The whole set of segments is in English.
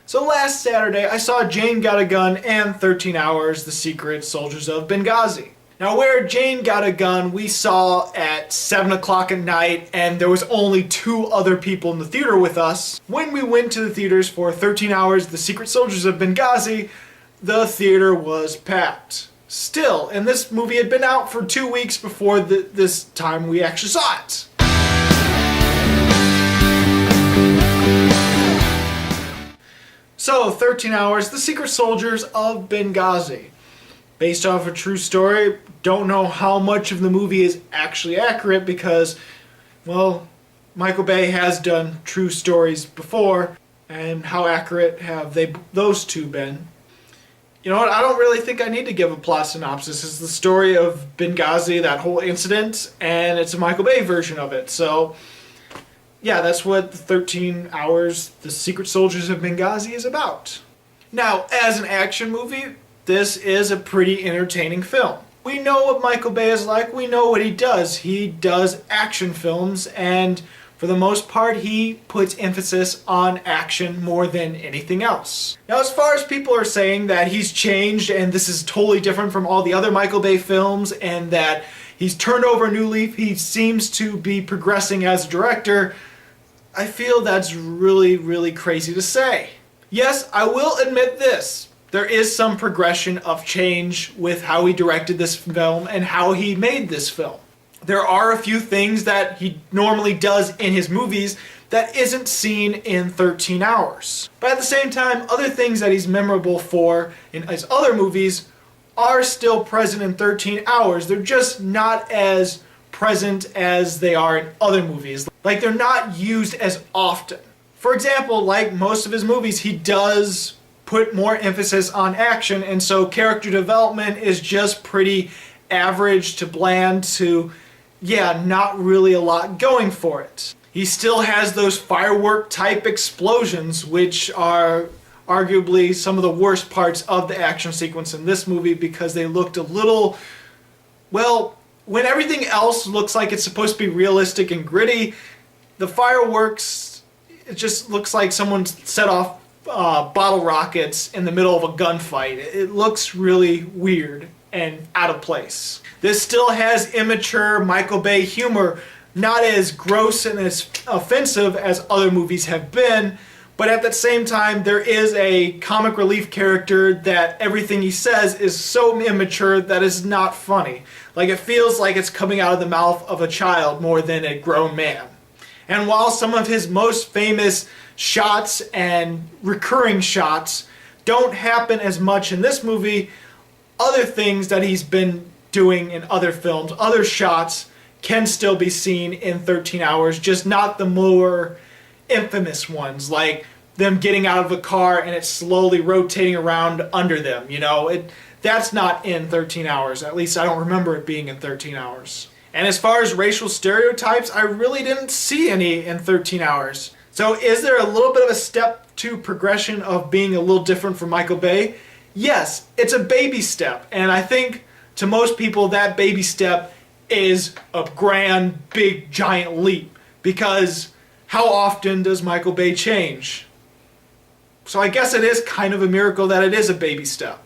So last Saturday, I saw Jane Got a Gun and 13 Hours, The Secret Soldiers of Benghazi. Now where Jane Got a Gun we saw at 7 o'clock at night, and there was only 2 other people in the theater with us. When we went to the theaters for 13 Hours, The Secret Soldiers of Benghazi, the theater was packed. Still, and this movie had been out for 2 weeks before this time we actually saw it. So, 13 Hours, The Secret Soldiers of Benghazi. Based off a true story, don't know how much of the movie is actually accurate because, well, Michael Bay has done true stories before, and how accurate have those two been? You know what, I don't really think I need to give a plot synopsis. It's the story of Benghazi, that whole incident, and it's a Michael Bay version of it, so yeah, that's what the 13 Hours, The Secret Soldiers of Benghazi is about. Now, as an action movie, this is a pretty entertaining film. We know what Michael Bay is like, we know what he does. He does action films, and for the most part, he puts emphasis on action more than anything else. Now, as far as people are saying that he's changed and this is totally different from all the other Michael Bay films and that he's turned over a new leaf, he seems to be progressing as a director, I feel that's really, really crazy to say. Yes, I will admit this. There is some progression of change with how he directed this film and how he made this film. There are a few things that he normally does in his movies that isn't seen in 13 Hours. But at the same time, other things that he's memorable for in his other movies are still present in 13 Hours. They're just not as present as they are in other movies. Like, they're not used as often. For example, like most of his movies, he does put more emphasis on action, and so character development is just pretty average to bland to, yeah, not really a lot going for it. He still has those firework type explosions, which are arguably some of the worst parts of the action sequence in this movie because they looked a little, well, when everything else looks like it's supposed to be realistic and gritty, the fireworks, it just looks like someone set off bottle rockets in the middle of a gunfight. It looks really weird and out of place. This still has immature Michael Bay humor, not as gross and as offensive as other movies have been, but at the same time there is a comic relief character that everything he says is so immature that it's not funny. Like, it feels like it's coming out of the mouth of a child more than a grown man. And while some of his most famous shots and recurring shots don't happen as much in this movie, other things that he's been doing in other films, other shots, can still be seen in 13 Hours, just not the more infamous ones, like them getting out of a car and it's slowly rotating around under them, you know, that's not in 13 Hours. At least I don't remember it being in 13 Hours. And as far as racial stereotypes, I really didn't see any in 13 Hours. So is there a little bit of a step to progression of being a little different from Michael Bay? Yes, it's a baby step, and I think to most people that baby step is a grand, big, giant leap, because how often does Michael Bay change? So I guess it is kind of a miracle that it is a baby step.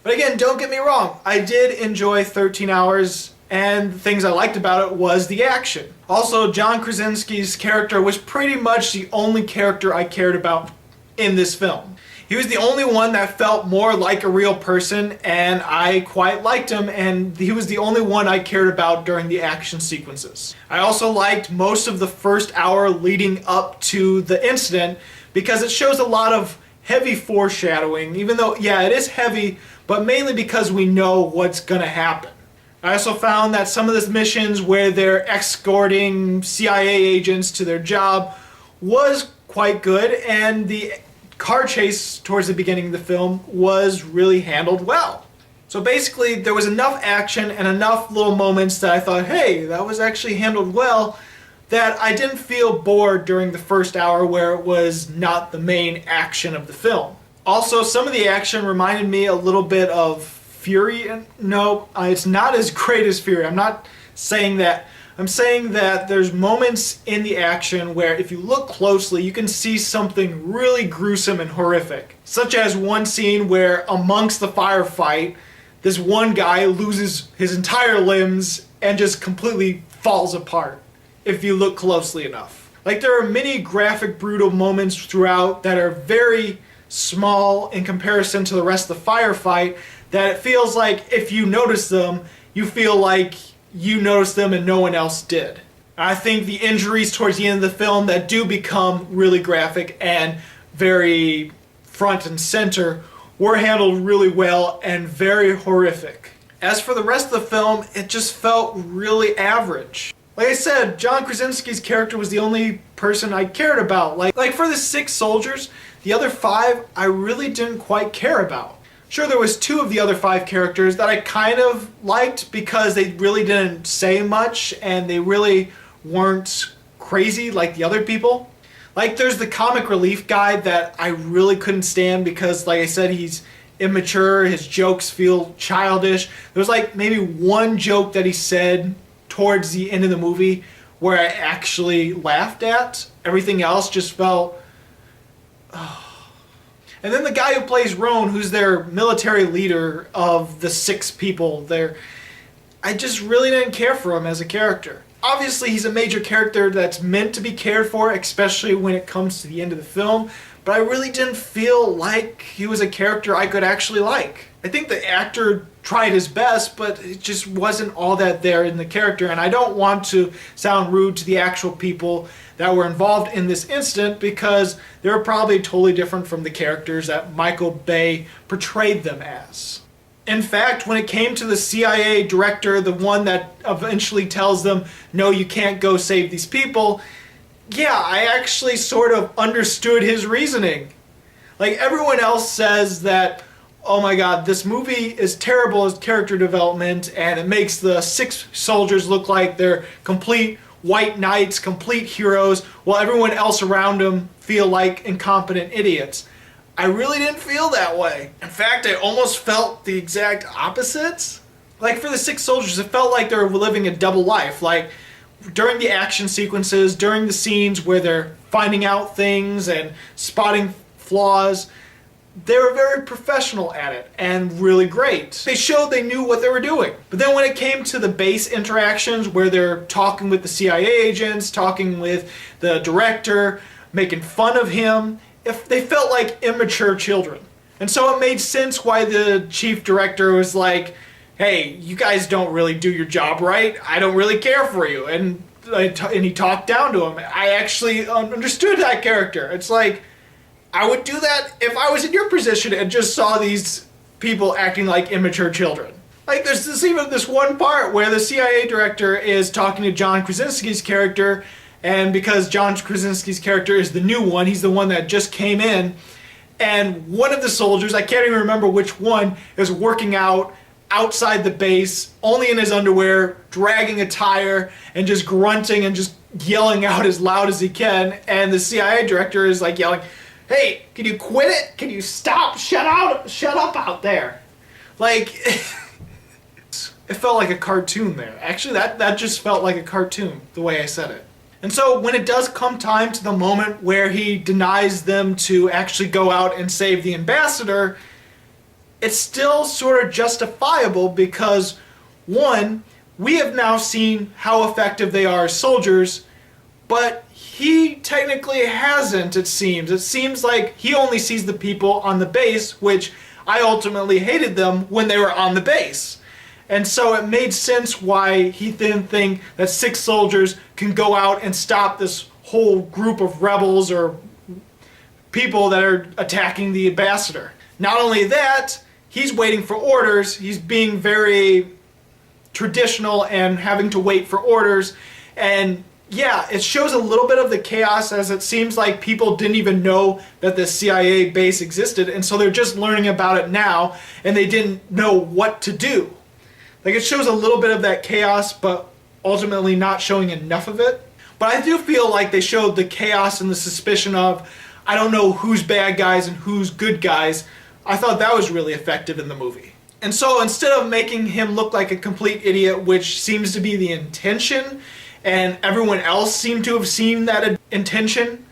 But again, don't get me wrong, I did enjoy 13 Hours, and the things I liked about it was the action. Also, John Krasinski's character was pretty much the only character I cared about in this film. He was the only one that felt more like a real person, and I quite liked him, and he was the only one I cared about during the action sequences. I also liked most of the first hour leading up to the incident because it shows a lot of heavy foreshadowing, even though, yeah, it is heavy, but mainly because we know what's gonna happen. I also found that some of the missions where they're escorting CIA agents to their job was quite good, and the car chase towards the beginning of the film was really handled well. So basically, there was enough action and enough little moments that I thought, hey, that was actually handled well, that I didn't feel bored during the first hour where it was not the main action of the film. Also, some of the action reminded me a little bit of Fury. No, it's not as great as Fury. I'm not saying that I'm saying that there's moments in the action where if you look closely, you can see something really gruesome and horrific. Such as one scene where amongst the firefight, this one guy loses his entire limbs and just completely falls apart if you look closely enough. Like, there are many graphic, brutal moments throughout that are very small in comparison to the rest of the firefight, that it feels like if you notice them, you feel like you noticed them and no one else did. I think the injuries towards the end of the film that do become really graphic and very front and center were handled really well and very horrific. As for the rest of the film, it just felt really average. Like I said, John Krasinski's character was the only person I cared about. Like for the 6 soldiers, the other 5 I really didn't quite care about. Sure, there was 2 of the other 5 characters that I kind of liked because they really didn't say much and they really weren't crazy like the other people. Like, there's the comic relief guy that I really couldn't stand because, like I said, he's immature, his jokes feel childish. There's like maybe one joke that he said towards the end of the movie where I actually laughed at. Everything else just felt... And then the guy who plays Roan, who's their military leader of the 6 people there, I just really didn't care for him as a character. Obviously, he's a major character that's meant to be cared for, especially when it comes to the end of the film, but I really didn't feel like he was a character I could actually like. I think the actor tried his best, but it just wasn't all that there in the character, and I don't want to sound rude to the actual people that were involved in this incident because they're probably totally different from the characters that Michael Bay portrayed them as. In fact, when it came to the CIA director, the one that eventually tells them, no, you can't go save these people, yeah, I actually sort of understood his reasoning. Like, everyone else says that, oh my god, this movie is terrible as character development and it makes the 6 soldiers look like they're complete white knights, complete heroes, while everyone else around them feel like incompetent idiots. I really didn't feel that way. In fact, I almost felt the exact opposites. Like, for the 6 soldiers, it felt like they were living a double life. Like, during the action sequences, during the scenes where they're finding out things and spotting flaws, they were very professional at it and really great. They showed they knew what they were doing. But then when it came to the base interactions where they're talking with the CIA agents, talking with the director, making fun of him, if they felt like immature children. And so it made sense why the chief director was like, hey, you guys don't really do your job right. I don't really care for you. And he talked down to him. I actually understood that character. It's like, I would do that if I was in your position and just saw these people acting like immature children. Like, there's even this one part where the CIA director is talking to John Krasinski's character, and because John Krasinski's character is the new one, he's the one that just came in, and one of the soldiers, I can't even remember which one, is working out outside the base, only in his underwear, dragging a tire, and just grunting and just yelling out as loud as he can, and the CIA director is like yelling, hey, can you quit it? Can you stop? Shut up out there. Like, it felt like a cartoon there. Actually, that just felt like a cartoon, the way I said it. And so when it does come time to the moment where he denies them to actually go out and save the ambassador, it's still sort of justifiable because, one, we have now seen how effective they are as soldiers, but he technically hasn't, it seems. It seems like he only sees the people on the base, which I ultimately hated them when they were on the base. And so it made sense why he didn't think that 6 soldiers can go out and stop this whole group of rebels or people that are attacking the ambassador. Not only that, he's waiting for orders. He's being very traditional and having to wait for orders. And yeah, it shows a little bit of the chaos, as it seems like people didn't even know that the CIA base existed, and so they're just learning about it now, and they didn't know what to do. Like, it shows a little bit of that chaos, but ultimately not showing enough of it. But I do feel like they showed the chaos and the suspicion of, I don't know who's bad guys and who's good guys. I thought that was really effective in the movie. And so instead of making him look like a complete idiot, which seems to be the intention, and everyone else seemed to have seen that intention.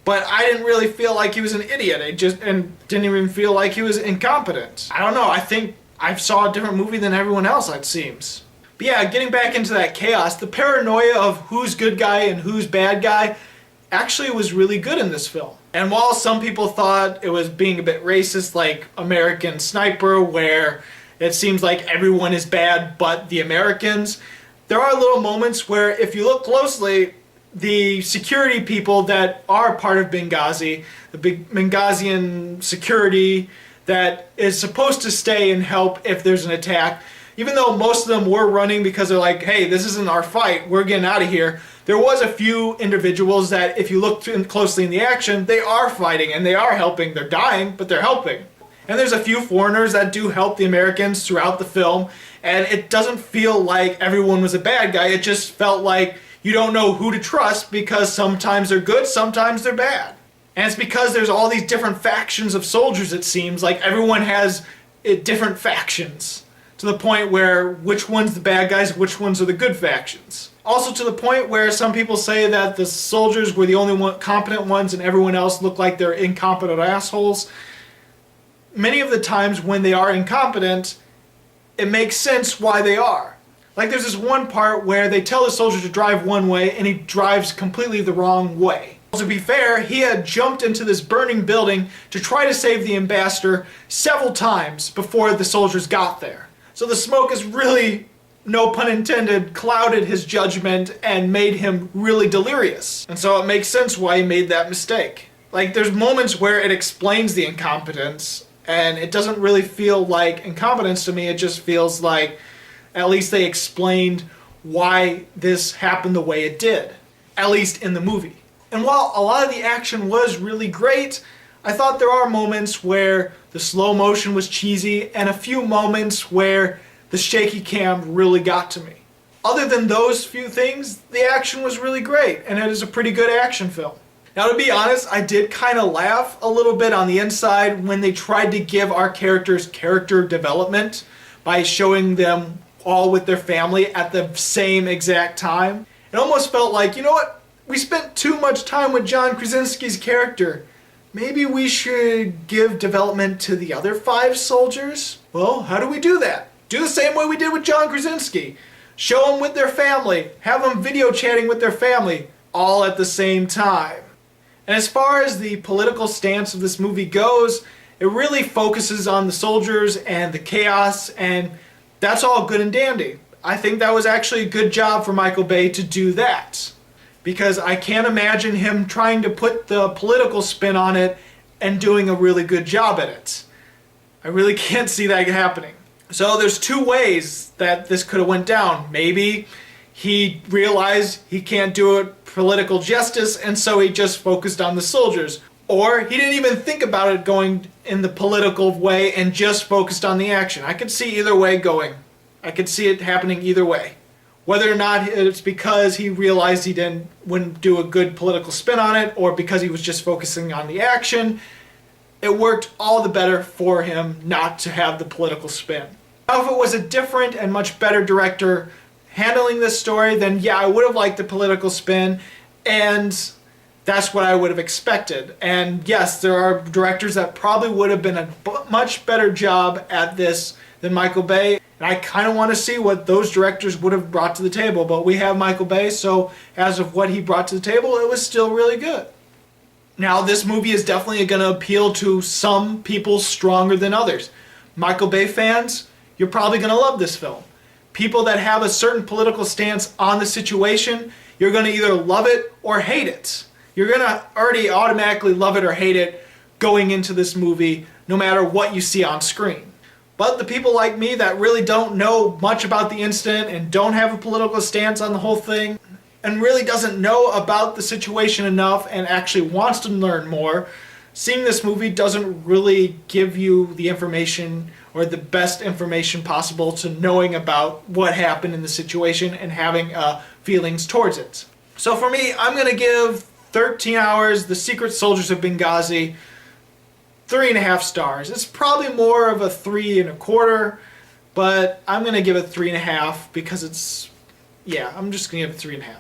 But I didn't really feel like he was an idiot. And didn't even feel like he was incompetent. I don't know. I think I saw a different movie than everyone else, it seems. But yeah, getting back into that chaos, the paranoia of who's good guy and who's bad guy actually was really good in this film. And while some people thought it was being a bit racist, like American Sniper, where it seems like everyone is bad but the Americans, there are little moments where, if you look closely, the security people that are part of Benghazi, the big Benghazian security that is supposed to stay and help if there's an attack, even though most of them were running because they're like, hey, this isn't our fight, we're getting out of here, there was a few individuals that, if you look closely in the action, they are fighting and they are helping. They're dying, but they're helping. And there's a few foreigners that do help the Americans throughout the film, and it doesn't feel like everyone was a bad guy. It just felt like you don't know who to trust, because sometimes they're good, sometimes they're bad. And it's because there's all these different factions of soldiers, it seems. Like everyone has different factions, to the point where which one's the bad guys, which ones are the good factions. Also to the point where some people say that the soldiers were the only competent ones and everyone else looked like they're incompetent assholes. Many of the times when they are incompetent, it makes sense why they are. Like there's this one part where they tell the soldier to drive one way and he drives completely the wrong way. To be fair, he had jumped into this burning building to try to save the ambassador several times before the soldiers got there. So the smoke has really, no pun intended, clouded his judgment and made him really delirious. And so it makes sense why he made that mistake. Like there's moments where it explains the incompetence, and it doesn't really feel like incompetence to me. It just feels like at least they explained why this happened the way it did, at least in the movie. And while a lot of the action was really great, I thought there are moments where the slow motion was cheesy and a few moments where the shaky cam really got to me. Other than those few things, the action was really great, and it is a pretty good action film. Now, to be honest, I did kind of laugh a little bit on the inside when they tried to give our characters character development by showing them all with their family at the same exact time. It almost felt like, you know what? We spent too much time with John Krasinski's character. Maybe we should give development to the other 5 soldiers? Well, how do we do that? Do the same way we did with John Krasinski. Show them with their family. Have them video chatting with their family. All at the same time. And as far as the political stance of this movie goes, it really focuses on the soldiers and the chaos, and that's all good and dandy. I think that was actually a good job for Michael Bay to do that, because I can't imagine him trying to put the political spin on it and doing a really good job at it. I really can't see that happening. So there's 2 ways that this could have went down. Maybe he realized he can't do it political justice, and so he just focused on the soldiers. Or he didn't even think about it going in the political way and just focused on the action. I could see either way going. I could see it happening either way. Whether or not it's because he realized he wouldn't do a good political spin on it, or because he was just focusing on the action, it worked all the better for him not to have the political spin. Now, if it was a different and much better director handling this story, then yeah, I would have liked the political spin, and that's what I would have expected. And yes, there are directors that probably would have been a much better job at this than Michael Bay, and I kind of want to see what those directors would have brought to the table. But we have Michael Bay, so as of what he brought to the table, it was still really good. Now, this movie is definitely going to appeal to some people stronger than others. Michael Bay fans, you're probably going to love this film. People that have a certain political stance on the situation, you're going to either love it or hate it. You're going to already automatically love it or hate it going into this movie, no matter what you see on screen. But the people like me that really don't know much about the incident and don't have a political stance on the whole thing, and really doesn't know about the situation enough and actually wants to learn more, seeing this movie doesn't really give you the information or the best information possible to knowing about what happened in the situation and having feelings towards it. So for me, I'm going to give 13 Hours, The Secret Soldiers of Benghazi, 3.5 stars. It's probably more of a 3.25, but I'm going to give it 3.5 because it's, yeah, I'm just going to give it 3.5.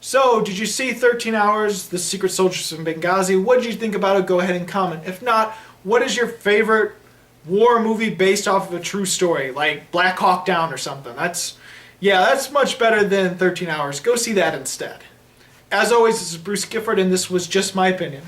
So, did you see 13 Hours, The Secret Soldiers from Benghazi? What did you think about it? Go ahead and comment. If not, what is your favorite war movie based off of a true story, like Black Hawk Down or something? That's much better than 13 Hours. Go see that instead. As always, this is Bruce Gifford, and this was Just My Opinion.